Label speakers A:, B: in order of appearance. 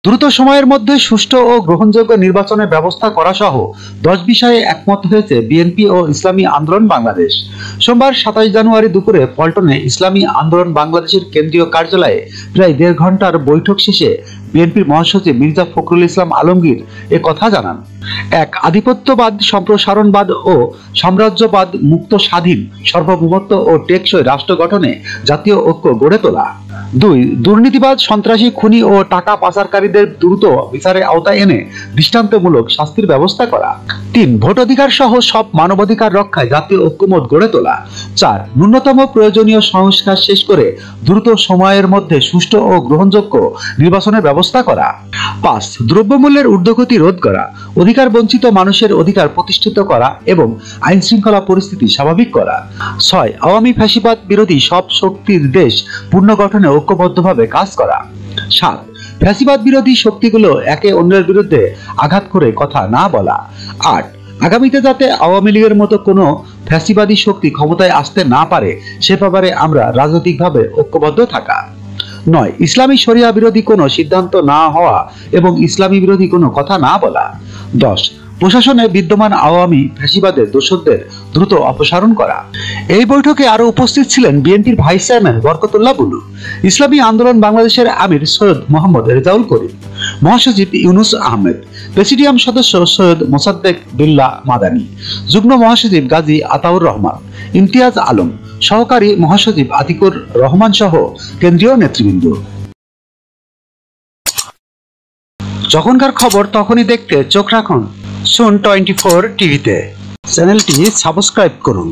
A: দ্রুত সময়ের মধ্যে সুষ্ঠু ও গ্রহণযোগ্য নির্বাচনের ব্যবস্থা করা সহ 10 বিষয়ে একমত হয়েছে বিএনপি ও ইসলামী আন্দোলন বাংলাদেশ। সোমবার 27 জানুয়ারি দুপুরে পল্টনে ইসলামী আন্দোলন বাংলাদেশের কেন্দ্রীয় কার্যালয়ে প্রায় 1.5 ঘন্টার বৈঠক শেষে বিএনপির মহাসচিব মির্জা ফখরুল ইসলাম আলমগীর এ কথা জানান। এক, আধিপত্যবাদ, সম্প্রসারণবাদ ও সাম্রাজ্যবাদ মুক্ত, স্বাধীন, সার্বভৌমত্ব ও টেকসই রাষ্ট্র গঠনে জাতীয় ঐক্য গড়ে তোলা। 2, দুর্নীতিবাদ, সন্ত্রাসী, খুনি ও টাকা পাচারকারীদের দ্রুত বিচারের আওতায় এনে দৃষ্টান্তমূলক শাস্তির ব্যবস্থা করা। 3, ভোটাধিকার সহ সব মানবাধিকার রক্ষায় জাতীয় ঐক্যমত গড়ে তোলা। 4, ন্যূনতম প্রয়োজনীয় সংস্কার শেষ করে দ্রুত সময়ের মধ্যে সুষ্ঠু ও গ্রহণযোগ্য নির্বাচনের ব্যবস্থা করা। 5, দ্রব্যমূল্যের ঊর্ধ্বগতি রোধ করা, অধিকার বঞ্চিত মানুষের অধিকার প্রতিষ্ঠিত করা এবং আইন শৃঙ্খলা পরিস্থিতি স্বাভাবিক করা। 6, আওয়ামী ফ্যাসিবাদ বিরোধী সব শক্তির দেশ পুনর্গঠনে ঐক্যবদ্ধভাবে কাজ করা। 7, ফ্যাসিবাদ বিরোধী শক্তিগুলো একে অন্যের বিরুদ্ধে আঘাত করে কথা না বলা। 8, আগামীতে যাতে আওয়ামী লীগের মতো কোনো ফ্যাসিবাদী শক্তি ক্ষমতায় আসতে না পারে সে ব্যাপারে আমরা রাজনৈতিকভাবে ঐক্যবদ্ধ থাকা। 9, ইসলামী শরিয়া বিরোধী কোনো সিদ্ধান্ত না হওয়া এবং ইসলামী বিরোধী কোনো কথা না বলা। 10, প্রশাসনে বিদ্যমান আওয়ামী ফ্যাসিবাদের দোষরদের দ্রুত অপসারণ করা। এই বৈঠকে আরো উপস্থিত ছিলেন বিএনপির ভাইস চেয়ারম্যান বরকতুল্লাহ বুলু, ইসলামী আন্দোলন বাংলাদেশের আমির সৈয়দ মোহাম্মদ রেজাউল করিম, মহাসচিব ইউনুস আহমেদ, প্রেসিডিয়াম সদস্য সৈয়দ মোসাদ্দেক বিল্লাহ মাদানী, যুগ্ম মহাসচিব গাজী আতাউর রহমান, ইমতিয়াজ আলম, সহকারী মহাসচিব আতিকুর রহমান সহ কেন্দ্রীয় নেতৃবৃন্দ। যখনকার খবর তখনই দেখতে চোখ রাখুন সুন 24 টিভিতে। চ্যানেলটি সাবস্ক্রাইব করুন।